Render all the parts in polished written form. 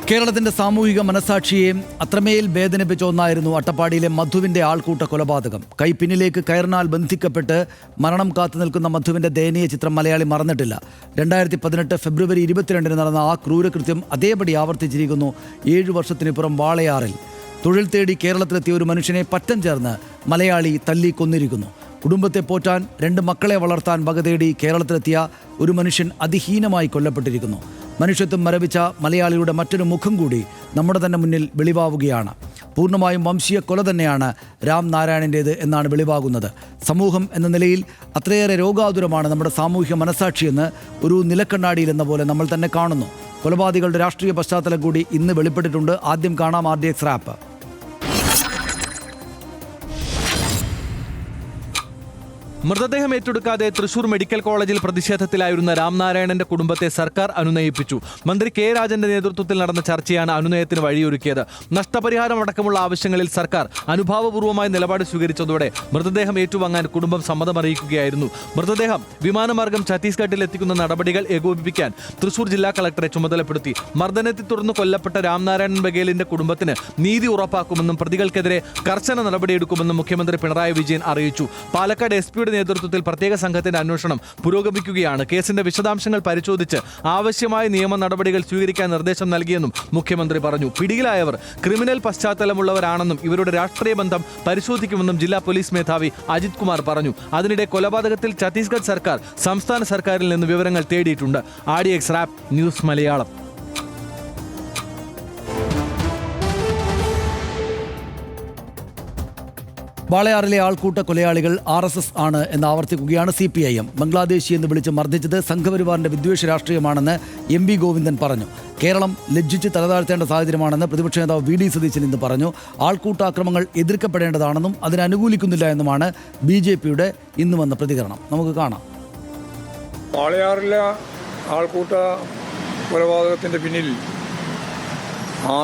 കേരളത്തിന്റെ സാമൂഹിക മനസാക്ഷിയെ അത്രമേൽ വേദനിപ്പിച്ച ഒന്നായിരുന്നു അട്ടപ്പാടിയിലെ മധുവിന്റെ ആൾക്കൂട്ട കൊലപാതകം. കൈപ്പിന്നിലേക്ക് കയറിനാൽ ബന്ധിക്കപ്പെട്ട് മരണം കാത്തു നിൽക്കുന്ന മധുവിന്റെ ദയനീയ ചിത്രം മലയാളി മറന്നിട്ടില്ല. 2018 ഫെബ്രുവരി 22 നടന്ന ആ ക്രൂരകൃത്യം അതേപടി ആവർത്തിച്ചിരിക്കുന്നു. 7 വർഷത്തിനിപ്പുറം വാളയാറിൽ തൊഴിൽ തേടി കേരളത്തിലെത്തിയ ഒരു മനുഷ്യനെ പറ്റം ചേർന്ന് മലയാളി തല്ലിക്കൊന്നിരിക്കുന്നു. കുടുംബത്തെ പോറ്റാൻ 2 മക്കളെ വളർത്താൻ വകതേടി കേരളത്തിലെത്തിയ ഒരു മനുഷ്യൻ അതിഹീനമായി കൊല്ലപ്പെട്ടിരിക്കുന്നു. മനുഷ്യത്വം മരവിച്ച മലയാളിയുടെ മറ്റൊരു മുഖം കൂടി നമ്മുടെ തന്നെ മുന്നിൽ വെളിവാവുകയാണ്. പൂർണ്ണമായും വംശീയ കൊല തന്നെയാണ് രാം നാരായണൻ്റേത് എന്നാണ് വെളിവാകുന്നത്. സമൂഹം എന്ന നിലയിൽ അത്രയേറെ രോഗാതുരമാണ് നമ്മുടെ സാമൂഹ്യ മനസാക്ഷിയെന്ന് ഒരു നിലക്കണ്ണാടിയിൽ എന്ന പോലെ നമ്മൾ തന്നെ കാണുന്നു. കൊലപാതകളുടെ രാഷ്ട്രീയ പശ്ചാത്തലം കൂടി ഇന്ന് വെളിപ്പെട്ടിട്ടുണ്ട്. ആദ്യം കാണാം RDX റാപ്പ്. മൃതദേഹം ഏറ്റെടുക്കാതെ തൃശൂർ മെഡിക്കൽ കോളേജിൽ പ്രതിഷേധത്തിലായിരുന്ന രാംനാരായണന്റെ കുടുംബത്തെ സർക്കാർ അനുനയിപ്പിച്ചു. മന്ത്രി കെ രാജന്റെ നേതൃത്വത്തിൽ നടന്ന ചർച്ചയാണ് അനുനയത്തിന് വഴിയൊരുക്കിയത്. നഷ്ടപരിഹാരം അടക്കമുള്ള ആവശ്യങ്ങളിൽ സർക്കാർ അനുഭാവപൂർവ്വമായ നിലപാട് സ്വീകരിച്ചതോടെ മൃതദേഹം ഏറ്റുവാങ്ങാൻ കുടുംബം സമ്മതമറിയിക്കുകയായിരുന്നു. മൃതദേഹം വിമാനമാർഗം ഛത്തീസ്ഗഡിൽ എത്തിക്കുന്ന നടപടികൾ ഏകോപിപ്പിക്കാൻ തൃശൂർ ജില്ലാ കളക്ടറെ ചുമതലപ്പെടുത്തി. മർദ്ദനത്തെ തുടർന്ന് കൊല്ലപ്പെട്ട രാംനാരായണൻ ബഗേലിന്റെ കുടുംബത്തിന് നീതി ഉറപ്പാക്കുമെന്നും പ്രതികൾക്കെതിരെ കർശന നടപടിയെടുക്കുമെന്നും മുഖ്യമന്ത്രി പിണറായി വിജയൻ അറിയിച്ചു. പാലക്കാട് SP നേതൃത്വത്തിൽ പ്രത്യേക സംഘത്തിന്റെ അന്വേഷണം പുരോഗമിക്കുകയാണ്. കേസിന്റെ വിശദാംശങ്ങൾ പരിശോധിച്ച് ആവശ്യമായ നിയമ നടപടികൾ സ്വീകരിക്കാൻ നിർദ്ദേശം നൽകിയെന്നും മുഖ്യമന്ത്രി പറഞ്ഞു. പിടിയിലായവർ ക്രിമിനൽ പശ്ചാത്തലമുള്ളവരാണെന്നും ഇവരുടെ രാഷ്ട്രീയ ബന്ധം പരിശോധിക്കുമെന്നും ജില്ലാ പോലീസ് മേധാവി അജിത് കുമാർ പറഞ്ഞു. അതിനിടെ കൊലപാതകത്തിൽ ഛത്തീസ്ഗഡ് സർക്കാർ സംസ്ഥാന സർക്കാരിൽ നിന്ന് വിവരങ്ങൾ തേടിയിട്ടുണ്ട്. RDX rap news Malayalam. വാളയാറിലെ ആൾക്കൂട്ട കൊലയാളികൾ RSS ആണ് എന്ന് ആവർത്തിക്കുകയാണ് CPIM. ബംഗ്ലാദേശി എന്ന് വിളിച്ച് മർദ്ദിച്ചത് സംഘപരിവാറിന്റെ വിദ്വേഷ രാഷ്ട്രീയമാണെന്ന് MV ഗോവിന്ദൻ പറഞ്ഞു. കേരളം ലജ്ജിച്ച് തലതാഴ്ത്തേണ്ട സാഹചര്യമാണെന്ന് പ്രതിപക്ഷ നേതാവ് VD സതീശൻ ഇന്ന് പറഞ്ഞു. ആൾക്കൂട്ടാക്രമങ്ങൾ എതിർക്കപ്പെടേണ്ടതാണെന്നും അതിനനുകൂലിക്കുന്നില്ല എന്നുമാണ് BJPയുടെ ഇന്ന് വന്ന പ്രതികരണം. നമുക്ക് കാണാം. വാളയാറിലെ ആൾക്കൂട്ട കൊലപാതകത്തിൻ്റെ പിന്നിൽ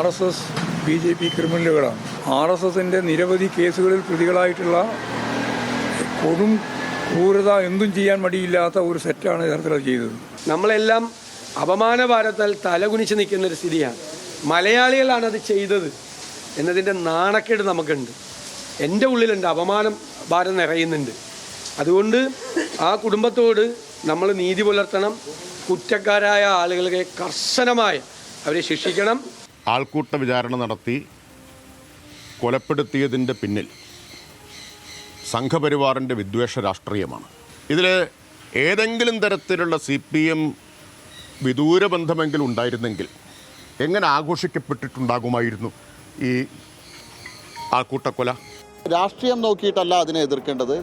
RSS BJP ക്രിമിനലുകളാണ്. RSSന്റെ നിരവധി കേസുകളിൽ പ്രതികളായിട്ടുള്ള കൊടും ക്രൂരത എന്തും ചെയ്യാൻ മടിയില്ലാത്ത ഒരു സെറ്റാണ് യഥാർത്ഥത്തിൽ ചെയ്തത്. നമ്മളെല്ലാം അപമാനഭാരത്താൽ തലകുനിച്ച് നിൽക്കുന്ന ഒരു സ്ഥിതിയാണ്. മലയാളികളാണ് അത് ചെയ്തത് എന്നതിൻ്റെ നാണക്കേട് നമുക്കുണ്ട്. എൻ്റെ ഉള്ളിലുണ്ട്, അപമാനം ഭാരം നിറയുന്നുണ്ട്. അതുകൊണ്ട് ആ കുടുംബത്തോട് നമ്മൾ നീതി പുലർത്തണം. കുറ്റക്കാരായ ആളുകളെ കർശനമായി അവരെ ശിക്ഷിക്കണം. ആൾക്കൂട്ട വിചാരണ നടത്തി കൊലപ്പെടുത്തിയതിൻ്റെ പിന്നിൽ സംഘപരിവാറിൻ്റെ വിദ്വേഷ രാഷ്ട്രീയമാണ്. ഇതിൽ ഏതെങ്കിലും തരത്തിലുള്ള CPM വിദൂരബന്ധമെങ്കിലും ഉണ്ടായിരുന്നെങ്കിൽ എങ്ങനെ ആഘോഷിക്കപ്പെട്ടിട്ടുണ്ടാകുമായിരുന്നു ഈ ആൾക്കൂട്ടക്കൊല? രാഷ്ട്രീയം നോക്കിയിട്ടല്ല അതിനെ എതിർക്കേണ്ടത്,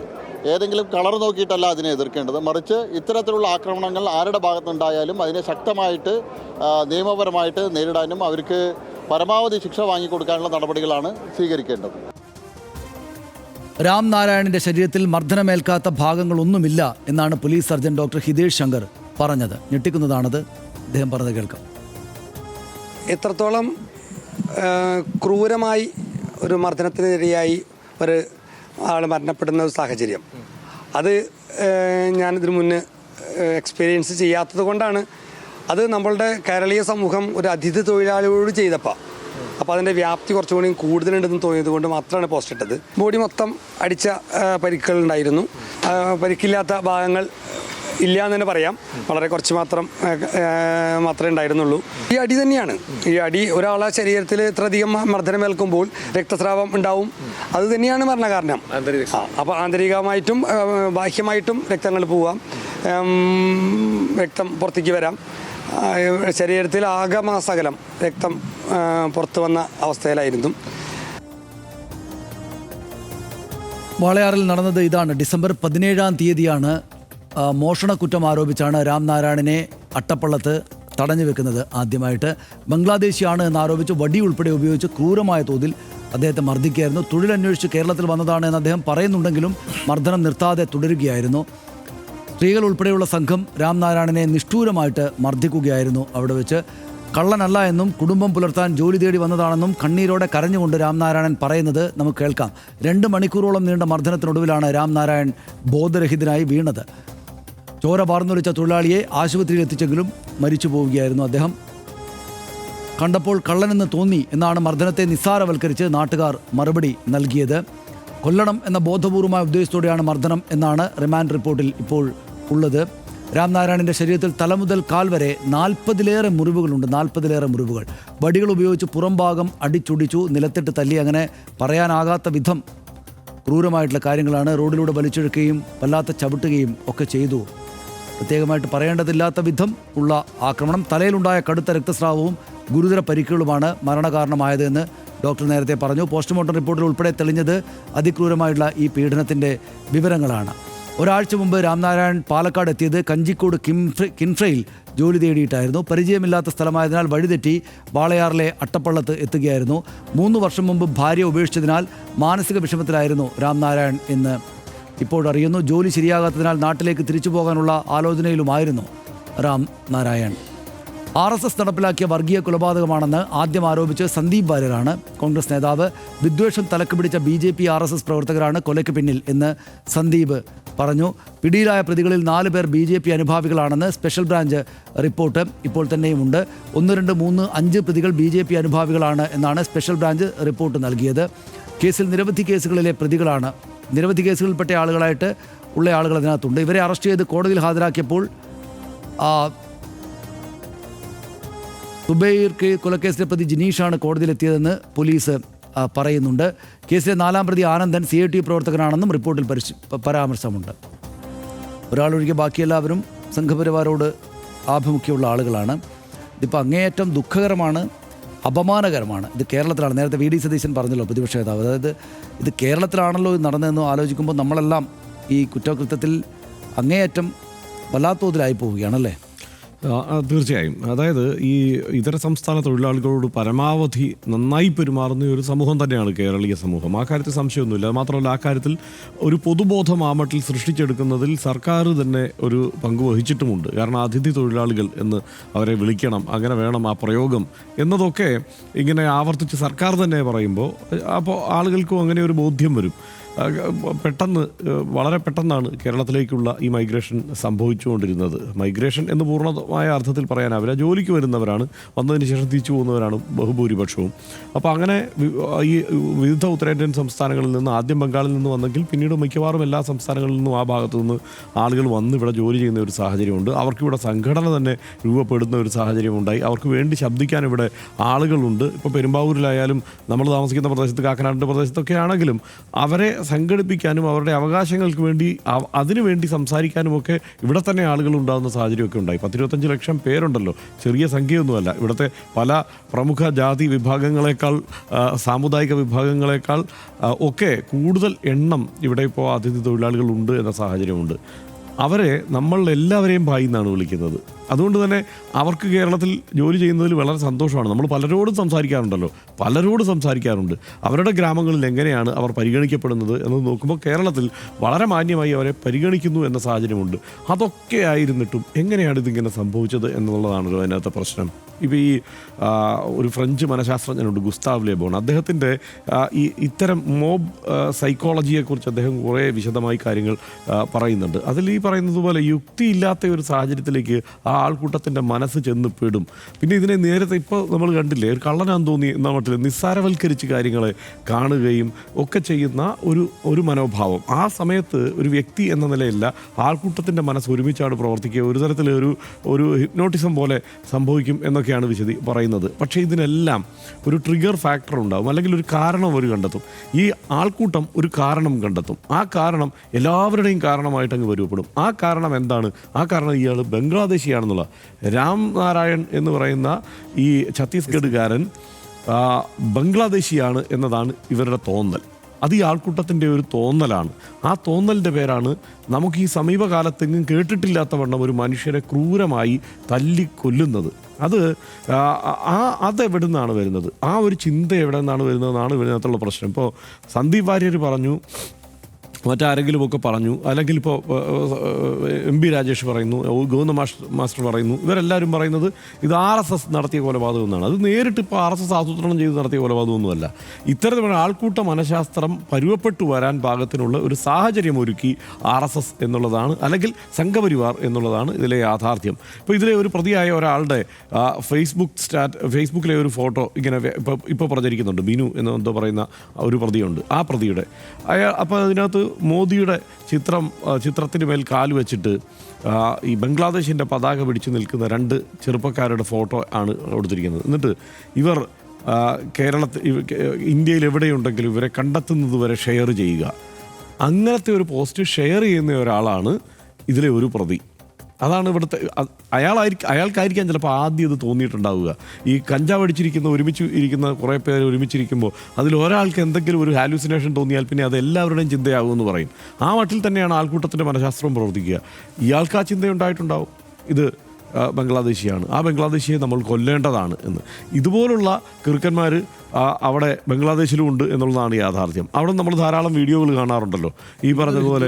ഏതെങ്കിലും കളർ നോക്കിയിട്ടല്ല അതിനെ എതിർക്കേണ്ടത്. മറിച്ച് ഇത്തരത്തിലുള്ള ആക്രമണങ്ങൾ ആരുടെ ഭാഗത്തുണ്ടായാലും അതിനെ ശക്തമായിട്ട് നിയമപരമായിട്ട് നേരിടാനും അവർക്ക് പരമാവധി ശിക്ഷ വാങ്ങിക്കൊടുക്കാനുള്ള നടപടികളാണ് സ്വീകരിക്കേണ്ടത്. രാം നാരായണന്റെ ശരീരത്തിൽ മർദ്ദനമേൽക്കാത്ത ഭാഗങ്ങളൊന്നുമില്ല എന്നാണ് police surgeon doctor Hitesh Shankar പറഞ്ഞത്. ഞെട്ടിക്കുന്നതാണത്. അദ്ദേഹം പറഞ്ഞത് കേൾക്കാം. എത്രത്തോളം ക്രൂരമായി ഒരു മർദ്ദനത്തിനിരയായി ഒരു ആൾ മരണപ്പെടുന്ന ഒരു സാഹചര്യം, അത് ഞാനിതിനു മുന്നേ എക്സ്പീരിയൻസ് ചെയ്യാത്തത് കൊണ്ടാണ്. അത് നമ്മളുടെ കേരളീയ സമൂഹം ഒരു അതിഥി തൊഴിലാളികളോട് ചെയ്തപ്പോൾ അതിൻ്റെ വ്യാപ്തി കുറച്ചുകൂടി കൂടുതലുണ്ടെന്ന് തോന്നിയത് കൊണ്ട് മാത്രമാണ് പോസ്റ്റ് ഇട്ടത്. ബോഡി മൊത്തം അടിച്ച പരിക്കുകളുണ്ടായിരുന്നു. പരിക്കില്ലാത്ത ഭാഗങ്ങൾ ഇല്ല എന്ന് തന്നെ പറയാം. വളരെ കുറച്ച് മാത്രമേ ഉണ്ടായിരുന്നുള്ളൂ. ഈ അടി തന്നെയാണ്. ഈ അടി ഒരാളെ ശരീരത്തിൽ ഇത്രയധികം മർദ്ദനമേൽക്കുമ്പോൾ രക്തസ്രാവം ഉണ്ടാവും. അത് തന്നെയാണ് മരണകാരണം. അപ്പോൾ ആന്തരികമായിട്ടും ബാഹ്യമായിട്ടും രക്തങ്ങൾ പോവാം, രക്തം പുറത്തേക്ക് വരാം. ശരീരത്തിൽ ആകമാസകലം രക്തം പുറത്തു വന്ന അവസ്ഥയിലായിരുന്നു. വാളയാറിൽ നടന്നത് ഇതാണ്. ഡിസംബർ 17-ാം തീയതിയാണ് മോഷണക്കുറ്റം ആരോപിച്ചാണ് രാം നാരായണനെ അട്ടപ്പള്ളത്ത് തടഞ്ഞു വെക്കുന്നത്. ആദ്യമായിട്ട് ബംഗ്ലാദേശിയാണ് എന്നാരോപിച്ച് വടി ഉൾപ്പെടെ ഉപയോഗിച്ച് ക്രൂരമായ തോതിൽ അദ്ദേഹത്തെ മർദ്ദിക്കുകയായിരുന്നു. തൊഴിലന്വേഷിച്ച് കേരളത്തിൽ വന്നതാണ് എന്ന് അദ്ദേഹം പറയുന്നുണ്ടെങ്കിലും മർദ്ദനം നിർത്താതെ തുടരുകയായിരുന്നു. സ്ത്രീകൾ ഉൾപ്പെടെയുള്ള സംഘം രാം നാരായണനെ നിഷ്ഠൂരമായിട്ട് മർദ്ദിക്കുകയായിരുന്നു. അവിടെ വെച്ച് കള്ളനല്ല എന്നും കുടുംബം പുലർത്താൻ ജോലി തേടി വന്നതാണെന്നും കണ്ണീരോടെ കരഞ്ഞുകൊണ്ട് രാം നാരായണൻ പറയുന്നത് നമുക്ക് കേൾക്കാം. 2 മണിക്കൂറോളം നീണ്ട മർദ്ദനത്തിനൊടുവിലാണ് രാം നാരായണൻ ബോധരഹിതനായി വീണത്. ചോര വാർന്നൊലിച്ച തൊഴിലാളിയെ ആശുപത്രിയിൽ എത്തിച്ചെങ്കിലും മരിച്ചു പോവുകയായിരുന്നു അദ്ദേഹം. കണ്ടപ്പോൾ കള്ളനെന്ന് തോന്നി എന്നാണ് മർദ്ദനത്തെ നിസ്സാരവൽക്കരിച്ച് നാട്ടുകാർ മറുപടി നൽകിയത്. കൊല്ലണം എന്ന ബോധപൂർവമായ ഉദ്ദേശത്തോടെയാണ് മർദ്ദനം എന്നാണ് റിമാൻഡ് റിപ്പോർട്ടിൽ ഇപ്പോൾ ഉള്ളത്. രാംനാരായണൻ്റെ ശരീരത്തിൽ തല മുതൽ കാൽ വരെ 40-ലേറെ മുറിവുകളുണ്ട്. 40-ലേറെ മുറിവുകൾ. വടികൾ ഉപയോഗിച്ച് പുറംഭാഗം അടിച്ചൊടിച്ചു, നിലത്തിട്ട് തല്ലി, അങ്ങനെ പറയാനാകാത്ത വിധം ക്രൂരമായിട്ടുള്ള കാര്യങ്ങളാണ്. റോഡിലൂടെ വലിച്ചെടുക്കുകയും വല്ലാത്ത ചവിട്ടുകയും ഒക്കെ ചെയ്തു. പ്രത്യേകമായിട്ട് പറയേണ്ടതില്ലാത്ത വിധം ഉള്ള ആക്രമണം. തലയിലുണ്ടായ കടുത്ത രക്തസ്രാവവും ഗുരുതര പരിക്കുകളുമാണ് മരണകാരണമായത് എന്ന് ഡോക്ടർ നേരത്തെ പറഞ്ഞു. പോസ്റ്റ്മോർട്ടം റിപ്പോർട്ടിൽ ഉൾപ്പെടെ തെളിഞ്ഞത് അതിക്രൂരമായിട്ടുള്ള ഈ പീഡനത്തിൻ്റെ വിവരങ്ങളാണ്. ഒരാഴ്ച മുമ്പ് രാംനാരായൺ പാലക്കാട് എത്തിയത് കഞ്ചിക്കോട് കിൻഫ്രയിൽ ജോലി തേടിയിട്ടായിരുന്നു. പരിചയമില്ലാത്ത സ്ഥലമായതിനാൽ വഴിതെറ്റി വാളയാറിലെ അട്ടപ്പള്ളത്ത് എത്തുകയായിരുന്നു. 3 വർഷം മുമ്പ് ഭാര്യ ഉപേക്ഷിച്ചതിനാൽ മാനസിക വിഷമത്തിലായിരുന്നു രാംനാരായൺ എന്ന് ഇപ്പോഴറിയുന്നു. ജോലി ശരിയാകാത്തതിനാൽ നാട്ടിലേക്ക് തിരിച്ചു പോകാനുള്ള ആലോചനയിലുമായിരുന്നു രാംനാരായൺ. RSS നടപ്പിലാക്കിയ വർഗീയ കൊലപാതകമാണെന്ന് ആദ്യം ആരോപിച്ച് സന്ദീപ് വാര്യരാണ്. കോൺഗ്രസ് നേതാവ് വിദ്വേഷം തലക്ക് പിടിച്ച BJP RSS പ്രവർത്തകരാണ് കൊലയ്ക്ക് പിന്നിൽ എന്ന് സന്ദീപ് പറഞ്ഞു. പിടിയിലായ പ്രതികളിൽ 4 പേർ BJP അനുഭാവികളാണെന്ന് സ്പെഷ്യൽ ബ്രാഞ്ച് റിപ്പോർട്ട് ഇപ്പോൾ തന്നെയുമുണ്ട്. 1, 2, 3, 5 പ്രതികൾ BJP അനുഭാവികളാണ് എന്നാണ് സ്പെഷ്യൽ ബ്രാഞ്ച് റിപ്പോർട്ട് നൽകിയത്. കേസിൽ നിരവധി കേസുകളിലെ പ്രതികളാണ്. നിരവധി കേസുകളിൽപ്പെട്ട ആളുകളായിട്ട് ഉള്ള ആളുകൾ അതിനകത്തുണ്ട്. ഇവരെ അറസ്റ്റ് ചെയ്ത് കോടതിയിൽ ഹാജരാക്കിയപ്പോൾ സുബൈർ കൊലക്കേസിലെ പ്രതി ജിനീഷാണ് കോടതിയിലെത്തിയതെന്ന് പോലീസ് പറയുന്നുണ്ട്. കേസിലെ 4ാം പ്രതി ആനന്ദൻ CIT പ്രവർത്തകനാണെന്നും റിപ്പോർട്ടിൽ പരാമർശമുണ്ട്. ഒരാളൊഴികെ ബാക്കിയെല്ലാവരും സംഘപരിവാരോട് ആഭിമുഖ്യമുള്ള ആളുകളാണ്. ഇതിപ്പോൾ അങ്ങേയറ്റം ദുഃഖകരമാണ്, അപമാനകരമാണ്. ഇത് കേരളത്തിലാണ്. നേരത്തെ VD സതീശൻ പറഞ്ഞല്ലോ, പ്രതിപക്ഷ നേതാവ്. അതായത് ഇത് കേരളത്തിലാണല്ലോ ഇത് നടന്നതെന്ന് ആലോചിക്കുമ്പോൾ നമ്മളെല്ലാം ഈ കുറ്റകൃത്യത്തിൽ അങ്ങേയറ്റം വല്ലാത്തോതിലായി പോവുകയാണല്ലേ? തീർച്ചയായും. അതായത് ഈ ഇതര സംസ്ഥാന തൊഴിലാളികളോട് പരമാവധി നന്നായി പെരുമാറുന്ന ഒരു സമൂഹം തന്നെയാണ് കേരളീയ സമൂഹം. ആ കാര്യത്തിൽ സംശയമൊന്നുമില്ല. മാത്രമല്ല, ആ കാര്യത്തിൽ ഒരു പൊതുബോധം ആ മട്ടിൽ സൃഷ്ടിച്ചെടുക്കുന്നതിൽ സർക്കാർ തന്നെ ഒരു പങ്ക് വഹിച്ചിട്ടുമുണ്ട്. കാരണം അതിഥി തൊഴിലാളികൾ എന്ന് അവരെ വിളിക്കണം, അങ്ങനെ വേണം ആ പ്രയോഗം എന്നതൊക്കെ ഇങ്ങനെ ആവർത്തിച്ച് സർക്കാർ തന്നെ പറയുമ്പോൾ അപ്പോൾ ആളുകൾക്കും അങ്ങനെ ഒരു ബോധ്യം വരും. വളരെ പെട്ടെന്നാണ് കേരളത്തിലേക്കുള്ള ഈ മൈഗ്രേഷൻ സംഭവിച്ചുകൊണ്ടിരുന്നത്. മൈഗ്രേഷൻ എന്ന് പൂർണ്ണമായ അർത്ഥത്തിൽ പറയാനാവില്ല. ജോലിക്ക് വരുന്നവരാണ്, വന്നതിന് ശേഷം തിരിച്ചു പോകുന്നവരാണ് ബഹുഭൂരിപക്ഷവും. അപ്പോൾ അങ്ങനെ ഈ വിവിധ ഉത്തരേന്ത്യൻ സംസ്ഥാനങ്ങളിൽ നിന്ന്, ആദ്യം ബംഗാളിൽ നിന്ന് വന്നെങ്കിൽ പിന്നീട് മിക്കവാറും എല്ലാ സംസ്ഥാനങ്ങളിൽ നിന്നും ആ ഭാഗത്തു നിന്ന് ആളുകൾ വന്ന് ഇവിടെ ജോലി ചെയ്യുന്ന ഒരു സാഹചര്യമുണ്ട്. അവർക്കിവിടെ സംഘടന തന്നെ രൂപപ്പെടുന്ന ഒരു സാഹചര്യമുണ്ടായി. അവർക്ക് വേണ്ടി ശബ്ദിക്കാൻ ഇവിടെ ആളുകളുണ്ട്. ഇപ്പോൾ പെരുമ്പാവൂരിലായാലും നമ്മൾ താമസിക്കുന്ന പ്രദേശത്ത്, കാക്കനാടിൻ്റെ പ്രദേശത്തൊക്കെ ആണെങ്കിലും അവരെ സംഘടിപ്പിക്കാനും അവരുടെ അവകാശങ്ങൾക്ക് വേണ്ടി അതിനുവേണ്ടി സംസാരിക്കാനുമൊക്കെ ഇവിടെ തന്നെ ആളുകൾ ഉണ്ടാകുന്ന സാഹചര്യമൊക്കെ ഉണ്ടായി. 10-25 ലക്ഷം പേരുണ്ടല്ലോ, ചെറിയ സംഖ്യയൊന്നുമല്ല. ഇവിടുത്തെ പല പ്രമുഖ ജാതി വിഭാഗങ്ങളെക്കാൾ, സാമുദായിക വിഭാഗങ്ങളെക്കാൾ ഒക്കെ കൂടുതൽ എണ്ണം ഇവിടെ ഇപ്പോൾ അതിഥി തൊഴിലാളികളുണ്ട് എന്ന സാഹചര്യമുണ്ട്. അവരെ നമ്മൾ എല്ലാവരെയും ഭായി എന്നാണ് വിളിക്കുന്നത്. അതുകൊണ്ട് തന്നെ അവർക്ക് കേരളത്തിൽ ജോലി ചെയ്യുന്നതിൽ വളരെ സന്തോഷമാണ്. നമ്മൾ പലരോടും സംസാരിക്കാറുണ്ട്. അവരുടെ ഗ്രാമങ്ങളിൽ എങ്ങനെയാണ് അവർ പരിഗണിക്കപ്പെടുന്നത് എന്ന് നോക്കുമ്പോൾ കേരളത്തിൽ വളരെ മാന്യമായി അവരെ പരിഗണിക്കുന്നു എന്ന സാഹചര്യമുണ്ട്. അതൊക്കെ ആയിരുന്നിട്ടും എങ്ങനെയാണ് ഇതിങ്ങനെ സംഭവിച്ചത് എന്നുള്ളതാണല്ലോ അതിനകത്തെ പ്രശ്നം. ഇപ്പോൾ ഈ ഒരു ഫ്രഞ്ച് മനഃശാസ്ത്രജ്ഞനുണ്ട്, ഗുസ്താവ് ലെ ബോൺ. അദ്ദേഹത്തിൻ്റെ ഇത്തരം മോബ് സൈക്കോളജിയെക്കുറിച്ച് അദ്ദേഹം കുറേ വിശദമായി കാര്യങ്ങൾ പറയുന്നുണ്ട്. അതിൽ ഈ പറയുന്നത് പോലെ യുക്തിയില്ലാത്ത ഒരു സാഹചര്യത്തിലേക്ക് ആ ആൾക്കൂട്ടത്തിൻ്റെ മനസ്സ് ചെന്ന് പെടും. പിന്നെ ഇതിനെ നേരത്തെ ഇപ്പോൾ നമ്മൾ കണ്ടില്ലേ, ഒരു കള്ളനാന്ന് തോന്നി എന്ന മട്ടിൽ നിസ്സാരവൽക്കരിച്ച് കാര്യങ്ങളെ കാണുകയും ഒക്കെ ചെയ്യുന്ന ഒരു മനോഭാവം. ആ സമയത്ത് ഒരു വ്യക്തി എന്ന നിലയില്ല, ആൾക്കൂട്ടത്തിൻ്റെ മനസ്സ് ഒരുമിച്ചാണ് പ്രവർത്തിക്കുക. ഒരു തരത്തിൽ ഒരു ഹിപ്നോട്ടിസം പോലെ സംഭവിക്കും എന്നൊക്കെയാണ് പറയുന്നത്. പക്ഷേ ഇതിനെല്ലാം ഒരു ട്രിഗർ ഫാക്ടർ ഉണ്ടാകും, അല്ലെങ്കിൽ ഒരു കാരണം അവർ കണ്ടെത്തും. ഈ ആൾക്കൂട്ടം ഒരു കാരണം കണ്ടെത്തും. ആ കാരണം എല്ലാവരുടെയും കാരണമായിട്ട് അങ്ങ് രൂപപ്പെടും. ആ കാരണം എന്താണ്? ആ കാരണം ഇയാൾ ബംഗ്ലാദേശിയാണെന്നുള്ള രാംനാരായൺ എന്ന് പറയുന്ന ഈ ഛത്തീസ്ഗഡുകാരൻ ബംഗ്ലാദേശിയാണ് എന്നതാണ് ഇവരുടെ തോന്നൽ. അത് ഈ ആൾക്കൂട്ടത്തിൻ്റെ ഒരു തോന്നലാണ്. ആ തോന്നലിൻ്റെ പേരാണ് നമുക്ക് ഈ സമീപകാലത്തെങ്ങും കേട്ടിട്ടില്ലാത്ത വണ്ണം ഒരു മനുഷ്യരെ ക്രൂരമായി തല്ലിക്കൊല്ലുന്നത്. അതെവിടെ നിന്നാണ് വരുന്നത്? ആ ഒരു ചിന്ത എവിടെ നിന്നാണ് വരുന്നതെന്നാണ് ഇതിനകത്തുള്ള പ്രശ്നം. ഇപ്പോൾ സന്ദീപ് വാര്യർ പറഞ്ഞു, മറ്റാരെങ്കിലുമൊക്കെ പറഞ്ഞു, അല്ലെങ്കിൽ ഇപ്പോൾ MP രാജേഷ് പറയുന്നു, ഗോവിന്ദ മാസ്റ്റർ പറയുന്നു, ഇവരെല്ലാവരും പറയുന്നത് ഇത് RSS നടത്തിയ കൊലപാതകം എന്നാണ്. അത് നേരിട്ട് ഇപ്പോൾ RSS ആസൂത്രണം ചെയ്ത് നടത്തിയ കൊലപാതകമൊന്നുമല്ല. ഇത്തരത്തിലുള്ള ആൾക്കൂട്ട മനഃശാസ്ത്രം പരുവപ്പെട്ടു വരാൻ പാകത്തിനുള്ള ഒരു സാഹചര്യം ഒരുക്കി RSS എന്നുള്ളതാണ്, അല്ലെങ്കിൽ സംഘപരിവാർ എന്നുള്ളതാണ് ഇതിലെ യാഥാർത്ഥ്യം. ഇപ്പോൾ ഇതിലെ ഒരു പ്രതിയായ ഒരാളുടെ ഫേസ്ബുക്കിലെ ഒരു ഫോട്ടോ ഇങ്ങനെ ഇപ്പോൾ പ്രചരിക്കുന്നുണ്ട്. ബിനു എന്നെന്തോ പറയുന്ന ഒരു പ്രതിയുണ്ട്. ആ പ്രതിയുടെ അപ്പോൾ അതിനകത്ത് മോദിയുടെ ചിത്രത്തിന് മേൽ കാല് വെച്ചിട്ട് ഈ ബംഗ്ലാദേശിൻ്റെ പതാക പിടിച്ചു നിൽക്കുന്ന 2 ചെറുപ്പക്കാരുടെ ഫോട്ടോ ആണ് കൊടുത്തിരിക്കുന്നത്. എന്നിട്ട് ഇവർ ഇന്ത്യയിൽ എവിടെയുണ്ടെങ്കിലും ഇവരെ കണ്ടെത്തുന്നത് വരെ ഷെയർ ചെയ്യുക. അങ്ങനത്തെ ഒരു പോസ്റ്റ് ഷെയർ ചെയ്യുന്ന ഒരാളാണ് ഇതിലെ ഒരു പ്രതി. അതാണ് ഇവിടുത്തെ അയാൾക്കായിരിക്കാം ചിലപ്പോൾ ആദ്യം ഇത് തോന്നിയിട്ടുണ്ടാവുക. ഈ കഞ്ചാവ് അടിച്ചിരിക്കുന്ന ഒരുമിച്ച് ഇരിക്കുന്ന കുറേ പേര് ഒരുമിച്ചിരിക്കുമ്പോൾ അതിൽ ഒരാൾക്ക് എന്തെങ്കിലും ഒരു ഹാലൂസിനേഷൻ തോന്നിയാൽ പിന്നെ അത് എല്ലാവരുടെയും ചിന്തയാകുമെന്ന് പറയും. ആ മട്ടിൽ തന്നെയാണ് ആൾക്കൂട്ടത്തിൻ്റെ മനഃശാസ്ത്രം പ്രവർത്തിക്കുക. ഇയാൾക്ക് ആ ചിന്തയുണ്ടായിട്ടുണ്ടാവും, ഇത് ബംഗ്ലാദേശിയാണ്, ആ ബംഗ്ലാദേശിയെ നമ്മൾ കൊല്ലേണ്ടതാണ് എന്ന്. ഇതുപോലുള്ള കിറുക്കന്മാർ അവിടെ ബംഗ്ലാദേശിലും ഉണ്ട് എന്നുള്ളതാണ് യാഥാർത്ഥ്യം. അവിടെ നമ്മൾ ധാരാളം വീഡിയോകൾ കാണാറുണ്ടല്ലോ. ഈ പറഞ്ഞതുപോലെ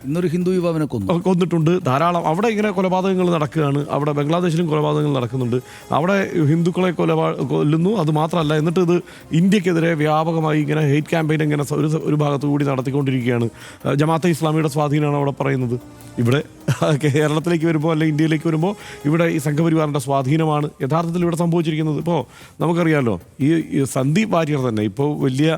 ഇന്നൊരു ഹിന്ദു യുവാവിനെ കൊന്നിട്ടുണ്ട് ധാരാളം. അവിടെ ഇങ്ങനെ കൊലപാതകങ്ങൾ നടക്കുകയാണ്. അവിടെ ബംഗ്ലാദേശിലും കൊലപാതകങ്ങൾ നടക്കുന്നുണ്ട്. അവിടെ ഹിന്ദുക്കളെ കൊല്ലുന്നു. അത് മാത്രമല്ല, എന്നിട്ട് ഇത് ഇന്ത്യക്കെതിരെ വ്യാപകമായി ഇങ്ങനെ ഹെയ്റ്റ് ക്യാമ്പയിൻ ഇങ്ങനെ ഒരു ഭാഗത്തു കൂടി നടത്തിക്കൊണ്ടിരിക്കുകയാണ്. ജമാഅത്തെ ഇസ്ലാമിയുടെ സ്വാധീനമാണ് അവിടെ പറയുന്നത്. ഇവിടെ കേരളത്തിലേക്ക് വരുമ്പോൾ അല്ലെങ്കിൽ ഇന്ത്യയിലേക്ക് വരുമ്പോൾ ഇവിടെ ഈ സംഘപരിവാറിൻ്റെ സ്വാധീനമാണ് യഥാർത്ഥത്തിൽ ഇവിടെ സംഭവിച്ചിരിക്കുന്നത്. ഇപ്പോൾ നമുക്കറിയാമല്ലോ, ഈ സന്ദീപ് വാര്യർ തന്നെ ഇപ്പോൾ വലിയ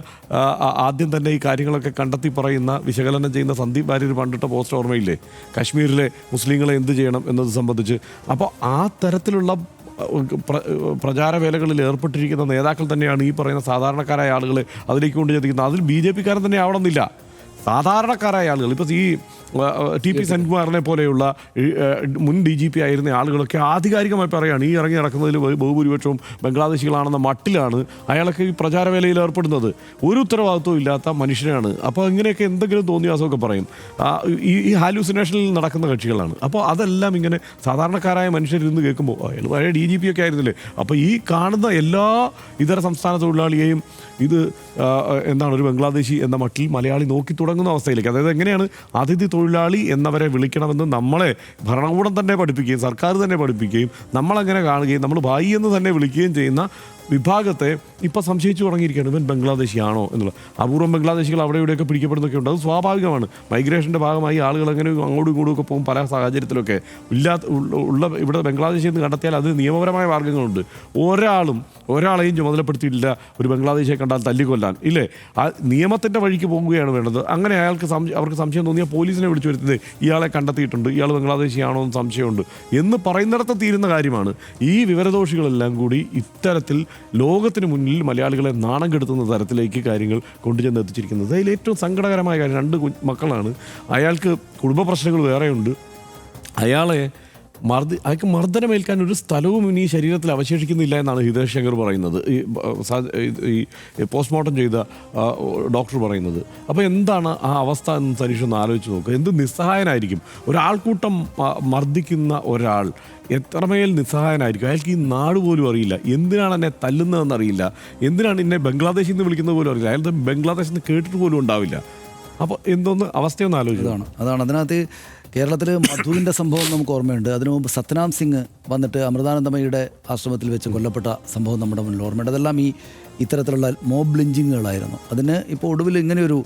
ആദ്യം തന്നെ ഈ കാര്യങ്ങളൊക്കെ കണ്ടെത്തി പറയുന്ന വിശകലനം ചെയ്യുന്ന സന്ദീപ് വാര്യർ പണ്ടിട്ട പോസ്റ്റ് ഓർമ്മയില്ലേ, കാശ്മീരിലെ മുസ്ലിങ്ങളെ എന്ത് ചെയ്യണം എന്നത് സംബന്ധിച്ച്. അപ്പോൾ ആ തരത്തിലുള്ള പ്രചാരവേലകളിൽ ഏർപ്പെട്ടിരിക്കുന്ന നേതാക്കൾ തന്നെയാണ് ഈ പറയുന്ന സാധാരണക്കാരായ ആളുകളെ അതിലേക്ക് കൊണ്ട് ചെത്തിക്കുന്നത്. അതിൽ BJP-കാരൻ തന്നെ ആവണമെന്നില്ല, സാധാരണക്കാരായ ആളുകൾ. ഇപ്പോൾ ഈ TP സെൻകുമാറിനെ പോലെയുള്ള മുൻ DGP ആയിരുന്ന ആളുകളൊക്കെ ആധികാരികമായി പറയുകയാണ് ഈ ഇറങ്ങി നടക്കുന്നതിൽ ബഹുഭൂരിപക്ഷവും ബംഗ്ലാദേശികളാണെന്ന മട്ടിലാണ് അയാളൊക്കെ ഈ പ്രചാരവേലയിൽ ഏർപ്പെടുന്നത്. ഒരു ഉത്തരവാദിത്വവും ഇല്ലാത്ത മനുഷ്യനാണ്. അപ്പോൾ ഇങ്ങനെയൊക്കെ എന്തെങ്കിലും തോന്നിയാസമൊക്കെ പറയും. ഈ ഹാലൂസിനേഷനിൽ നടക്കുന്ന കക്ഷികളാണ്. അപ്പോൾ അതെല്ലാം ഇങ്ങനെ സാധാരണക്കാരായ മനുഷ്യരിന്ന് കേൾക്കുമ്പോൾ അയാൾ പഴയ DGP ഒക്കെ ആയിരുന്നില്ലേ. അപ്പോൾ ഈ കാണുന്ന എല്ലാ ഇതര സംസ്ഥാന തൊഴിലാളിയെയും ഇത് എന്താണ് ഒരു ബംഗ്ലാദേശി എന്ന മട്ടിൽ മലയാളി നോക്കി തുടങ്ങുന്ന അവസ്ഥയിലേക്ക്, അതായത് എങ്ങനെയാണ് അതിഥി തൊഴിലാളി എന്നവരെ വിളിക്കണമെന്ന് നമ്മളെ ഭരണകൂടം തന്നെ പഠിപ്പിക്കുകയും സർക്കാർ തന്നെ പഠിപ്പിക്കുകയും നമ്മളങ്ങനെ കാണുകയും നമ്മൾ ഭായി എന്ന് തന്നെ വിളിക്കുകയും ചെയ്യുന്ന വിഭാഗത്തെ ഇപ്പോൾ സംശയിച്ചു തുടങ്ങിയിരിക്കുകയാണ്. ഇവൻ ബംഗ്ലാദേശിയാണോ എന്നുള്ളത്. അപൂർവം ബംഗ്ലാദേശികൾ അവിടെ ഇവിടെയൊക്കെ പിടിക്കപ്പെടുന്നൊക്കെ ഉണ്ട്. അത് സ്വാഭാവികമാണ്. മൈഗ്രേഷൻ്റെ ഭാഗമായി ആളുകൾ അങ്ങനെ അങ്ങോട്ടും ഇങ്ങോട്ടും ഒക്കെ പോകും. പല സാഹചര്യത്തിലൊക്കെ ഇവിടെ ബംഗ്ലാദേശിൽ നിന്ന് കണ്ടെത്തിയാൽ അതിന് നിയമപരമായ മാർഗ്ഗങ്ങളുണ്ട്. ഒരാളെയും ചുമതലപ്പെടുത്തിയിട്ടില്ല ഒരു ബംഗ്ലാദേശിയെ കണ്ടാൽ തല്ലിക്കൊല്ലാൻ, ഇല്ലേ? ആ നിയമത്തിൻ്റെ വഴിക്ക് പോകുകയാണ് വേണ്ടത്. അങ്ങനെ അവർക്ക് സംശയം തോന്നിയാൽ പോലീസിനെ വിളിച്ചു വരുത്തുന്നത് ഇയാളെ കണ്ടെത്തിയിട്ടുണ്ട്, ഇയാൾ ബംഗ്ലാദേശിയാണോ എന്ന് സംശയമുണ്ട് എന്ന് പറയുന്നിടത്ത് തീരുന്ന കാര്യമാണ്. ഈ വിവരദോഷികളെല്ലാം കൂടി ഇത്തരത്തിൽ ലോകത്തിന് മുന്നിൽ മലയാളികളെ നാണം കെടുത്തുന്ന തരത്തിലേക്ക് കാര്യങ്ങൾ കൊണ്ടുചെന്ന് എത്തിച്ചിരിക്കുന്നത്. അതിൽ ഏറ്റവും സങ്കടകരമായ കാര്യം, 2 മക്കളാണ്. അയാൾക്ക് കുടുംബ പ്രശ്നങ്ങൾ വേറെയുണ്ട്. അയാൾക്ക് മർദ്ദനമേൽക്കാൻ ഒരു സ്ഥലവും ഇനി ശരീരത്തിൽ അവശേഷിക്കുന്നില്ല എന്നാണ് ഹിതേഷ് ശങ്കർ പറയുന്നത്, ഈ പോസ്റ്റ്മോർട്ടം ചെയ്ത ഡോക്ടർ പറയുന്നത്. അപ്പോൾ എന്താണ് ആ അവസ്ഥ എന്ന് സനീഷ് ഒന്ന് ആലോചിച്ച് നോക്കുക. എന്ത് നിസ്സഹായനായിരിക്കും ഒരാൾക്കൂട്ടം മർദ്ദിക്കുന്ന ഒരാൾ, എത്രമേൽ നിസ്സഹായനായിരിക്കും. അയാൾക്ക് ഈ നാട് പോലും അറിയില്ല, എന്തിനാണ് എന്നെ തല്ലുന്നതെന്നറിയില്ല, എന്തിനാണ് എന്നെ ബംഗ്ലാദേശിൽ നിന്ന് വിളിക്കുന്നത് പോലും അറിയില്ല, അയാൾ ബംഗ്ലാദേശിൽ നിന്ന് കേട്ടിട്ട് പോലും ഉണ്ടാവില്ല. അപ്പോൾ എന്തോന്ന് അവസ്ഥയൊന്ന് ആലോചിച്ചതാണ്. അതാണ് അതിനകത്ത് കേരളത്തിൽ മധുവിൻ്റെ സംഭവം നമുക്ക് ഓർമ്മയുണ്ട്. അതിനു മുമ്പ് സത്നാം സിംഗ് വന്നിട്ട് അമൃതാനന്ദമയിയുടെ ആശ്രമത്തിൽ വെച്ച് കൊല്ലപ്പെട്ട സംഭവം നമ്മുടെ മുന്നിൽ ഓർമ്മയുണ്ട്. അതെല്ലാം ഇത്തരത്തിലുള്ള മോബ് ലിഞ്ചിങ്ങുകളായിരുന്നു. അതിന് ഇപ്പോൾ ഒടുവിൽ ഇങ്ങനെയൊരു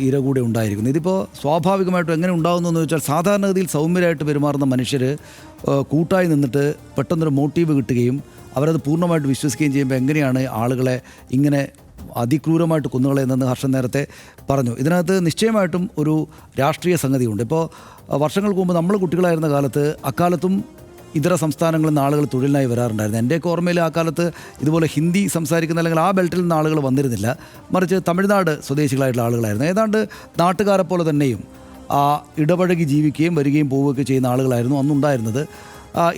ഇര കൂടെ ഉണ്ടായിരിക്കുന്നു. ഇതിപ്പോൾ സ്വാഭാവികമായിട്ടും എങ്ങനെ ഉണ്ടാകുന്നതെന്ന് വെച്ചാൽ സാധാരണഗതിയിൽ സൗമ്യരായിട്ട് പെരുമാറുന്ന മനുഷ്യർ കൂട്ടായി നിന്നിട്ട് പെട്ടെന്നൊരു മോട്ടീവ് കിട്ടുകയും അവരത് പൂർണ്ണമായിട്ട് വിശ്വസിക്കുകയും ചെയ്യുമ്പോൾ എങ്ങനെയാണ് ആളുകളെ ഇങ്ങനെ അതിക്രൂരമായിട്ട് കൊന്നുകളയുന്നതെന്ന് ഹർഷൻ നേരത്തെ പറഞ്ഞു. ഇതിനകത്ത് നിശ്ചയമായിട്ടും ഒരു രാഷ്ട്രീയ സംഗതിയുണ്ട്. ഇപ്പോൾ വർഷങ്ങൾക്ക് മുമ്പ് നമ്മൾ കുട്ടികളായിരുന്ന കാലത്ത് അക്കാലത്തും ഇതര സംസ്ഥാനങ്ങളിൽ നിന്ന് ആളുകൾ തൊഴിലിനായി വരാറുണ്ടായിരുന്നു. എൻ്റെയൊക്കെ ഓർമ്മയിൽ ആ കാലത്ത് ഇതുപോലെ ഹിന്ദി സംസാരിക്കുന്ന അല്ലെങ്കിൽ ആ ബെൽറ്റിൽ നിന്ന് ആളുകൾ വന്നിരുന്നില്ല. മറിച്ച് തമിഴ്നാട് സ്വദേശികളായിട്ടുള്ള ആളുകളായിരുന്നു. ഏതാണ്ട് നാട്ടുകാരെ പോലെ തന്നെയും ഇടപഴകി ജീവിക്കുകയും വരികയും പോവുകയൊക്കെ ചെയ്യുന്ന ആളുകളായിരുന്നു അന്നുണ്ടായിരുന്നത്.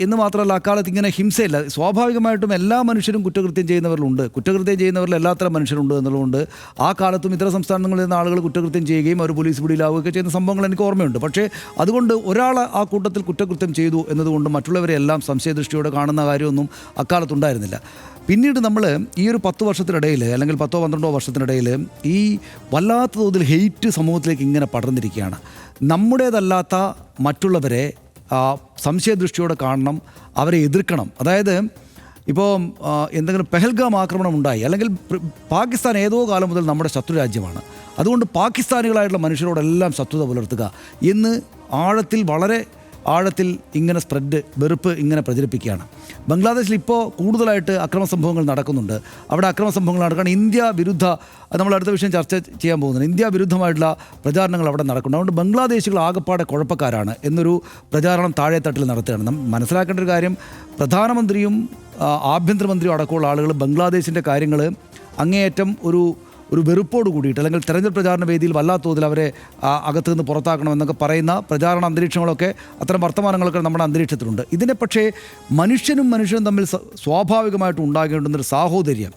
എന്ന് മാത്രമല്ല അക്കാലത്ത് ഇങ്ങനെ ഹിംസയില്ല. സ്വാഭാവികമായിട്ടും എല്ലാ മനുഷ്യരും കുറ്റകൃത്യം ചെയ്യുന്നവരിലുണ്ട്, കുറ്റകൃത്യം ചെയ്യുന്നവരിൽ എല്ലാത്തരം മനുഷ്യരുണ്ട് എന്നുള്ളതുകൊണ്ട് ആ കാലത്തും ഇതര സംസ്ഥാനങ്ങളിൽ നിന്ന് ആളുകൾ കുറ്റകൃത്യം ചെയ്യുകയും അവർ പോലീസ് പിടിയിലാവുകയൊക്കെ ചെയ്യുന്ന സംഭവങ്ങൾ എനിക്ക് ഓർമ്മയുണ്ട്. പക്ഷേ അതുകൊണ്ട് ഒരാൾ ആ കൂട്ടത്തിൽ കുറ്റകൃത്യം ചെയ്തു എന്നതുകൊണ്ട് മറ്റുള്ളവരെ എല്ലാം സംശയദൃഷ്ടിയോടെ കാണുന്ന കാര്യമൊന്നും അക്കാലത്തുണ്ടായിരുന്നില്ല. പിന്നീട് നമ്മൾ ഈ ഒരു 10 വർഷത്തിനിടയിൽ അല്ലെങ്കിൽ 10-12 വർഷത്തിനിടയിൽ ഈ വല്ലാത്ത തോതിൽ ഹെയ്റ്റ് സമൂഹത്തിലേക്ക് ഇങ്ങനെ പടർന്നിരിക്കുകയാണ്. നമ്മുടേതല്ലാത്ത മറ്റുള്ളവരെ സംശയദൃഷ്ടിയോടെ കാണണം, അവരെ എതിർക്കണം. അതായത് ഇപ്പോൾ എന്തെങ്കിലും പെഹൽഗാം ആക്രമണം ഉണ്ടായി, അല്ലെങ്കിൽ പാകിസ്ഥാൻ ഏതോ കാലം മുതൽ നമ്മുടെ ശത്രു രാജ്യമാണ്, അതുകൊണ്ട് പാകിസ്ഥാനികളായിട്ടുള്ള മനുഷ്യരോടെല്ലാം ശത്രുത പുലർത്തുക എന്ന് വളരെ ആഴത്തിൽ ഇങ്ങനെ വെറുപ്പ് ഇങ്ങനെ പ്രചരിപ്പിക്കുകയാണ്. ബംഗ്ലാദേശിൽ ഇപ്പോൾ കൂടുതലായിട്ട് അക്രമ സംഭവങ്ങൾ നടക്കുന്നുണ്ട്. അവിടെ അക്രമ സംഭവങ്ങൾ നടക്കുകയാണ്. ഇന്ത്യ വിരുദ്ധ, നമ്മൾ അടുത്ത വിഷയം ചർച്ച ചെയ്യാൻ പോകുന്നത്, ഇന്ത്യ വിരുദ്ധമായിട്ടുള്ള പ്രചാരണങ്ങൾ അവിടെ നടക്കുന്നുണ്ട്. അതുകൊണ്ട് ബംഗ്ലാദേശികൾ ആകപ്പാടെ കുഴപ്പക്കാരാണ് എന്നൊരു പ്രചാരണം താഴെത്തട്ടിൽ നടത്തുകയാണ്. നാം മനസ്സിലാക്കേണ്ട ഒരു കാര്യം, പ്രധാനമന്ത്രിയും ആഭ്യന്തരമന്ത്രിയും അടക്കമുള്ള ആളുകൾ ബംഗ്ലാദേശിൻ്റെ കാര്യങ്ങൾ അങ്ങേയറ്റം ഒരു വെറുപ്പോട് കൂടിയിട്ട്, അല്ലെങ്കിൽ തെരഞ്ഞെടുപ്പ് പ്രചാരണ വേദിയിൽ വല്ലാത്ത തോതിൽ അവരെ അകത്തു നിന്ന് പുറത്താക്കണമെന്നൊക്കെ പറയുന്ന പ്രചാരണ അന്തരീക്ഷങ്ങളൊക്കെ, അത്തരം വർത്തമാനങ്ങളൊക്കെ നമ്മുടെ അന്തരീക്ഷത്തിലുണ്ട്. ഇതിനെ പക്ഷേ മനുഷ്യനും തമ്മിൽ സ്വാഭാവികമായിട്ടും ഉണ്ടാകേണ്ടുന്നൊരു സാഹോദര്യം,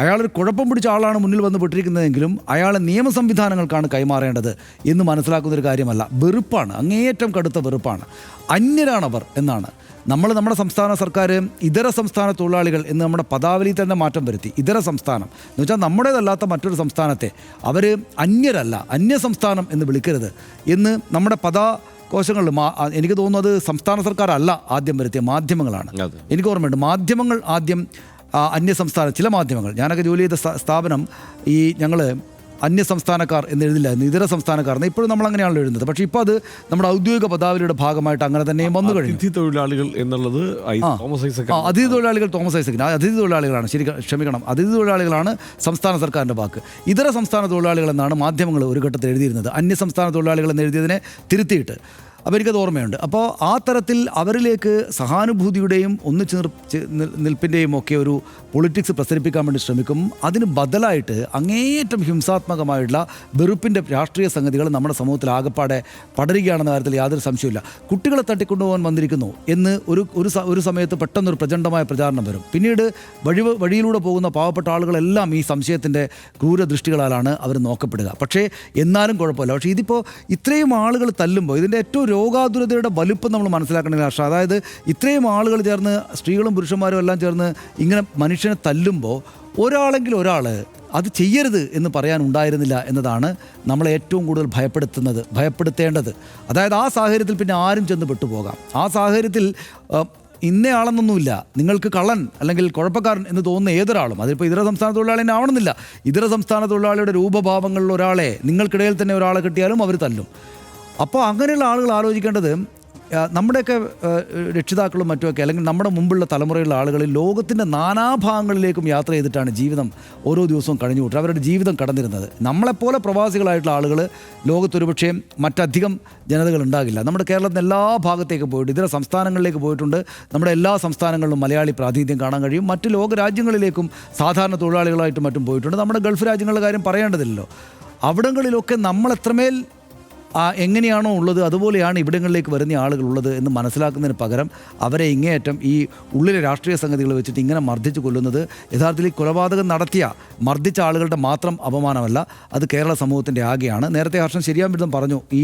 അയാളൊരു കുഴപ്പം പിടിച്ച ആളാണ് മുന്നിൽ വന്ന് പെട്ടിരിക്കുന്നതെങ്കിലും അയാളെ നിയമ സംവിധാനങ്ങൾക്കാണ് കൈമാറേണ്ടത് എന്ന് മനസ്സിലാക്കുന്നൊരു കാര്യമല്ല. വെറുപ്പാണ്, അങ്ങേയറ്റം കടുത്ത വെറുപ്പാണ്. അന്യരാണവർ എന്നാണ് നമ്മുടെ സംസ്ഥാന സർക്കാർ ഇതര സംസ്ഥാന തൊഴിലാളികൾ എന്ന് നമ്മുടെ പദാവലിയിൽ തന്നെ മാറ്റം വരുത്തി. ഇതര സംസ്ഥാനം എന്ന് വെച്ചാൽ നമ്മുടേതല്ലാത്ത മറ്റൊരു സംസ്ഥാനത്തെ അവർ അന്യരല്ല, അന്യ സംസ്ഥാനം എന്ന് വിളിക്കരുത് എന്ന് നമ്മുടെ കോശങ്ങളിൽ എനിക്ക് തോന്നുന്നത് സംസ്ഥാന സർക്കാർ അല്ല ആദ്യം വരുത്തിയ, മാധ്യമങ്ങളാണ്. എനിക്ക് ഓർമ്മയുണ്ട്, മാധ്യമങ്ങൾ ആദ്യം അന്യസംസ്ഥാന ചില മാധ്യമങ്ങൾ, ഞാനൊക്കെ ജോലി ചെയ്ത സ്ഥാപനം ഞങ്ങൾ അന്യസംസ്ഥാനക്കാർ എന്നെഴുതില്ലായിരുന്നു, ഇതര സംസ്ഥാനക്കാർ എന്ന്. ഇപ്പോഴും നമ്മൾ അങ്ങനെയാണല്ലോ എഴുതുന്നത്. പക്ഷേ ഇപ്പോൾ അത് നമ്മുടെ ഔദ്യോഗിക പദാവലിയുടെ ഭാഗമായിട്ട് അങ്ങനെ തന്നെയും വന്നു കഴിഞ്ഞു. അതിഥി തൊഴിലാളികൾ എന്നുള്ളത് അതിഥി തൊഴിലാളികൾ തോമസ് ഐസക്കിന് അതിഥി തൊഴിലാളികളാണ്, ക്ഷമിക്കണം, അതിഥി തൊഴിലാളികളാണ് സംസ്ഥാന സർക്കാരിൻ്റെ വാക്ക്. ഇതര സംസ്ഥാന തൊഴിലാളികൾ എന്നാണ് മാധ്യമങ്ങൾ ഒരു ഘട്ടത്തിൽ എഴുതിയിരുന്നത്. അന്യസംസ്ഥാന തൊഴിലാളികൾ എന്ന് എഴുതിയതിനെ തിരുത്തിയിട്ട്. അപ്പോൾ എനിക്കത് ഓർമ്മയുണ്ട്. അപ്പോൾ ആ തരത്തിൽ അവരിലേക്ക് സഹാനുഭൂതിയുടെയും നിൽപ്പിൻ്റെയും ഒക്കെ ഒരു പൊളിറ്റിക്സ് പ്രസരിപ്പിക്കാൻ വേണ്ടി ശ്രമിക്കും. അതിന് ബദലായിട്ട് അങ്ങേയറ്റം ഹിംസാത്മകമായിട്ടുള്ള വെറുപ്പിൻ്റെ രാഷ്ട്രീയ സംഗതികൾ നമ്മുടെ സമൂഹത്തിൽ ആകപ്പാടെ പടരുകയാണെന്ന കാര്യത്തിൽ യാതൊരു സംശയമില്ല. കുട്ടികളെ തട്ടിക്കൊണ്ടുപോകാൻ വന്നിരിക്കുന്നു എന്ന് ഒരു സമയത്ത് പെട്ടെന്നൊരു പ്രചണ്ഡമായ പ്രചാരണം വരും. പിന്നീട് വഴിയിലൂടെ പോകുന്ന പാവപ്പെട്ട ആളുകളെല്ലാം ഈ സംശയത്തിൻ്റെ ക്രൂരദൃഷ്ടികളാലാണ് അവർ നോക്കപ്പെടുക. പക്ഷേ എന്നാലും കുഴപ്പമില്ല. പക്ഷേ ഇതിപ്പോൾ ഇത്രയും ആളുകൾ തല്ലുമ്പോൾ ഇതിൻ്റെ ഏറ്റവും രോഗാതുരതയുടെ വലുപ്പം നമ്മൾ മനസ്സിലാക്കണമെങ്കിൽ രാഷ്ട്രം, അതായത് ഇത്രയും ആളുകൾ ചേർന്ന്, സ്ത്രീകളും പുരുഷന്മാരും എല്ലാം ചേർന്ന് ഇങ്ങനെ മനുഷ്യനെ തല്ലുമ്പോൾ ഒരാൾ അത് ചെയ്യരുത് എന്ന് പറയാൻ ഉണ്ടായിരുന്നില്ല എന്നതാണ് നമ്മളെ ഏറ്റവും കൂടുതൽ ഭയപ്പെടുത്തേണ്ടത്. അതായത് ആ സാഹചര്യത്തിൽ പിന്നെ ആരും ചെന്ന് പെട്ടുപോകാം. ആ സാഹചര്യത്തിൽ ഇന്നയാളെന്നൊന്നുമില്ല, നിങ്ങൾക്ക് കള്ളൻ അല്ലെങ്കിൽ കുഴപ്പക്കാരൻ എന്ന് തോന്നുന്ന ഏതൊരാളും, അതിപ്പോൾ ഇതര സംസ്ഥാന തൊഴിലാളി തന്നെ ആവണമെന്നില്ല, ഇതര സംസ്ഥാന തൊഴിലാളിയുടെ രൂപഭാവങ്ങളിലുള്ള ഒരാളെ നിങ്ങൾക്കിടയിൽ തന്നെ ഒരാളെ കിട്ടിയാലും അവർ തല്ലും. അപ്പോൾ അങ്ങനെയുള്ള ആളുകൾ ആലോചിക്കേണ്ടത്, നമ്മുടെയൊക്കെ രക്ഷിതാക്കളും മറ്റുമൊക്കെ, അല്ലെങ്കിൽ നമ്മുടെ മുമ്പുള്ള തലമുറയിലുള്ള ആളുകൾ ലോകത്തിൻ്റെ നാനാഭാഗങ്ങളിലേക്കും യാത്ര ചെയ്തിട്ടാണ് ജീവിതം ഓരോ ദിവസവും കഴിഞ്ഞു കൂട്ടുക, അവരുടെ ജീവിതം കടന്നിരുന്നത്. നമ്മളെപ്പോലെ പ്രവാസികളായിട്ടുള്ള ആളുകൾ ലോകത്തൊരുപക്ഷേ മറ്റധികം ജനതകൾ ഉണ്ടാകില്ല. നമ്മുടെ കേരളത്തിൻ്റെ എല്ലാ ഭാഗത്തേക്കും പോയിട്ട്, ഇതര സംസ്ഥാനങ്ങളിലേക്ക് പോയിട്ടുണ്ട്. നമ്മുടെ എല്ലാ സംസ്ഥാനങ്ങളിലും മലയാളി പ്രാതിനിധ്യം കാണാൻ കഴിയും. മറ്റ് ലോകരാജ്യങ്ങളിലേക്കും സാധാരണ തൊഴിലാളികളായിട്ടും മറ്റും പോയിട്ടുണ്ട്. നമ്മുടെ ഗൾഫ് രാജ്യങ്ങളുടെ കാര്യം പറയേണ്ടതില്ലല്ലോ. അവിടങ്ങളിലൊക്കെ നമ്മൾ എത്രമേൽ എങ്ങനെയാണോ ഉള്ളത് അതുപോലെയാണ് ഇവിടങ്ങളിലേക്ക് വരുന്ന ആളുകളുള്ളത് എന്ന് മനസ്സിലാക്കുന്നതിന് പകരം അവരെ ഇങ്ങേയറ്റം ഈ ഉള്ളിലെ രാഷ്ട്രീയ സംഗതികൾ വെച്ചിട്ട് ഇങ്ങനെ മർദ്ദിച്ച് കൊല്ലുന്നത് യഥാർത്ഥത്തിൽ കൊലപാതകം മർദ്ദിച്ച ആളുകളുടെ മാത്രം അപമാനമല്ല, അത് കേരള സമൂഹത്തിൻ്റെ ആകെയാണ്. നേരത്തെ ഹർഷൻ ശരിയാൻ വിധം പറഞ്ഞു, ഈ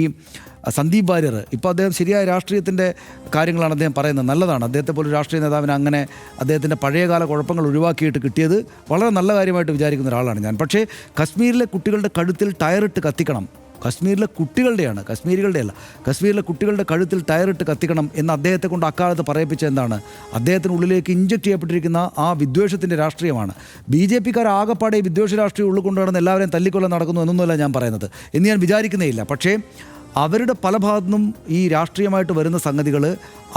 സന്ദീപ് വാര്യർ ഇപ്പോൾ അദ്ദേഹം ശരിയായ രാഷ്ട്രീയത്തിൻ്റെ കാര്യങ്ങളാണ് അദ്ദേഹം പറയുന്നത്. നല്ലതാണ്, അദ്ദേഹത്തെ പോലെ രാഷ്ട്രീയ നേതാവിന് അങ്ങനെ അദ്ദേഹത്തിൻ്റെ പഴയകാല കുഴപ്പങ്ങൾ ഒഴിവാക്കിയിട്ട് കിട്ടിയത് വളരെ നല്ല കാര്യമായിട്ട് വിചാരിക്കുന്ന ഒരാളാണ് ഞാൻ. പക്ഷേ കശ്മീരിലെ കുട്ടികളുടെ കഴുത്തിൽ ടയറിട്ട് കത്തിക്കണം, കശ്മീരിലെ കുട്ടികളുടെയാണ്, കശ്മീരികളുടെ അല്ല, കശ്മീരിലെ കുട്ടികളുടെ കഴുത്തിൽ ടയറിട്ട് കത്തിക്കണം എന്ന് അദ്ദേഹത്തെ കൊണ്ട് അക്കാലത്ത് പറയിപ്പിച്ച എന്താണ്? അദ്ദേഹത്തിനുള്ളിലേക്ക് ഇഞ്ചക്ട് ചെയ്യപ്പെട്ടിരിക്കുന്ന ആ വിദ്വേഷത്തിൻ്റെ രാഷ്ട്രീയമാണ്. BJP-ക്കാർ ആകപ്പാടെ വിദ്വേഷ രാഷ്ട്രീയം ഉള്ളിൽ കൊണ്ടുവന്ന് എല്ലാവരെയും തല്ലിക്കൊല്ലാൻ നടക്കുന്നു എന്നൊന്നുമല്ല ഞാൻ പറയുന്നത്, എന്ന് ഞാൻ വിചാരിക്കുന്നേയില്ല. പക്ഷേ അവരുടെ പല ഭാഗത്തുനിന്നും ഈ രാഷ്ട്രീയമായിട്ട് വരുന്ന സംഗതികൾ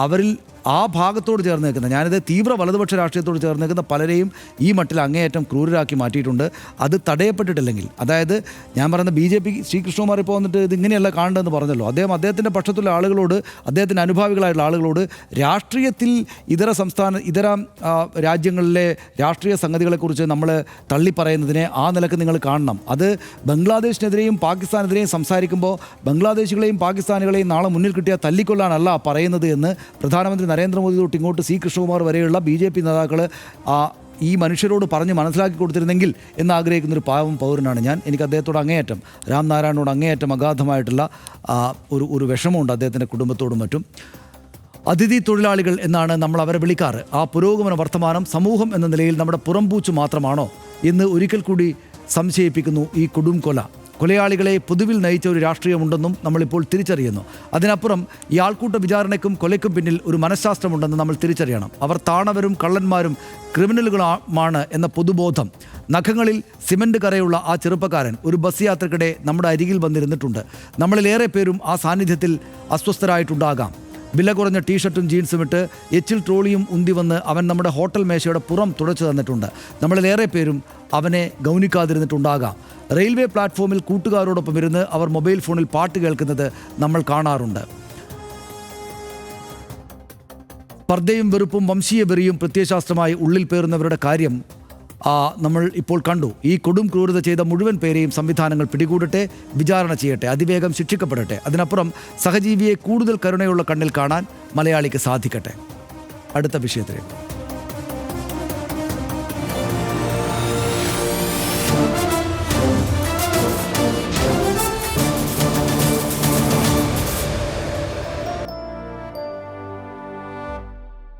അവരിൽ ആ ഭാഗത്തോട് ചേർന്ന് നിൽക്കുന്ന, ഞാനിത് തീവ്ര വലതുപക്ഷ രാഷ്ട്രീയത്തോട് ചേർന്ന് നിൽക്കുന്ന പലരെയും ഈ മട്ടിൽ അങ്ങേയറ്റം ക്രൂരരാക്കി മാറ്റിയിട്ടുണ്ട്. അത് തടയപ്പെട്ടിട്ടില്ലെങ്കിൽ, അതായത് ഞാൻ പറയുന്ന BJP ശ്രീകൃഷ്ണകുമാർ ഇപ്പോൾ വന്നിട്ട് ഇതിങ്ങനെയല്ല കാണേണ്ടതെന്ന് പറഞ്ഞല്ലോ, അദ്ദേഹത്തിൻ്റെ പക്ഷത്തുള്ള ആളുകളോട്, അദ്ദേഹത്തിൻ്റെ അനുഭാവികളായിട്ടുള്ള ആളുകളോട് രാഷ്ട്രീയത്തിൽ ഇതര രാജ്യങ്ങളിലെ രാഷ്ട്രീയ സംഗതികളെക്കുറിച്ച് നമ്മൾ തള്ളിപ്പറയുന്നതിനെ ആ നിലക്ക് നിങ്ങൾ കാണണം. അത് ബംഗ്ലാദേശിനെതിരെയും പാകിസ്ഥാനെതിരെയും സംസാരിക്കുമ്പോൾ ബംഗ്ലാദേശികളെയും പാകിസ്ഥാനികളെയും നാളെ മുന്നിൽ കിട്ടിയാൽ തല്ലിക്കൊല്ലാനല്ല പറയുന്നത് എന്ന് പ്രധാനമന്ത്രി നരേന്ദ്രമോദി തൊട്ട് ഇങ്ങോട്ട് സി കൃഷ്ണകുമാർ വരെയുള്ള BJP നേതാക്കൾ ഈ മനുഷ്യരോട് പറഞ്ഞ് മനസ്സിലാക്കി കൊടുത്തിരുന്നെങ്കിൽ എന്ന് ആഗ്രഹിക്കുന്നൊരു പാവം പൗരനാണ് ഞാൻ. എനിക്ക് അദ്ദേഹത്തോട് അങ്ങേയറ്റം, രാംനാരായണനോട് അങ്ങേയറ്റം അഗാധമായിട്ടുള്ള ഒരു വിഷമമുണ്ട് അദ്ദേഹത്തിൻ്റെ കുടുംബത്തോടും മറ്റും. അതിഥി തൊഴിലാളികൾ എന്നാണ് നമ്മൾ അവരെ വിളിക്കാറ്. ആ പുരോഗമന വർത്തമാനം സമൂഹം എന്ന നിലയിൽ നമ്മുടെ പുറംപൂച്ചു മാത്രമാണോ എന്ന് ഒരിക്കൽ കൂടി സംശയിപ്പിക്കുന്നു ഈ കൊടുംകൊല. കൊലയാളികളെ പൊതുവിൽ നയിച്ച ഒരു രാഷ്ട്രീയമുണ്ടെന്നും നമ്മളിപ്പോൾ തിരിച്ചറിയുന്നു. അതിനപ്പുറം ഈ ആൾക്കൂട്ട വിചാരണയ്ക്കും കൊലയ്ക്കും പിന്നിൽ ഒരു മനഃശാസ്ത്രമുണ്ടെന്ന് നമ്മൾ തിരിച്ചറിയണം. അവർ താണവരും കള്ളന്മാരും ക്രിമിനലുകളാണ് എന്ന പൊതുബോധം. നഖങ്ങളിൽ സിമൻ്റ് കറയുള്ള ആ ചെറുപ്പക്കാരൻ ഒരു ബസ് യാത്രക്കിടെ നമ്മുടെ അരികിൽ വന്നിരുന്നിട്ടുണ്ട്. നമ്മളിലേറെ പേരും ആ സാന്നിധ്യത്തിൽ അസ്വസ്ഥരായിട്ടുണ്ടാകാം. വില കുറഞ്ഞ ടീഷർട്ടും ജീൻസും ഇട്ട് എച്ചിൽ ട്രോളിയും ഉന്തി വന്ന് അവൻ നമ്മുടെ ഹോട്ടൽ മേശയുടെ പുറം തുടച്ചു തന്നിട്ടുണ്ട്. നമ്മളിലേറെ പേരും അവനെ ഗൗനിക്കാതിരുന്നിട്ടുണ്ടാകാം. റെയിൽവേ പ്ലാറ്റ്ഫോമിൽ കൂട്ടുകാരോടൊപ്പം ഇരുന്ന് അവർ മൊബൈൽ ഫോണിൽ പാട്ട് കേൾക്കുന്നത് നമ്മൾ കാണാറുണ്ട്. സ്പർദ്ധയും വെറുപ്പും വംശീയ വെറിയും പ്രത്യയശാസ്ത്രമായി ഉള്ളിൽ പേറുന്നവരുടെ കാര്യം നമ്മൾ ഇപ്പോൾ കണ്ടു. ഈ കൊടും ക്രൂരത ചെയ്ത മുഴുവൻ പേരെയും സംവിധാനങ്ങൾ പിടികൂടട്ടെ, വിചാരണ ചെയ്യട്ടെ, അതിവേഗം ശിക്ഷിക്കപ്പെടട്ടെ. അതിനപ്പുറം സഹജീവിയെ കൂടുതൽ കരുണയുള്ള കണ്ണിൽ കാണാൻ മലയാളിക്ക് സാധിക്കട്ടെ. അടുത്ത വിഷയത്തിലേക്ക്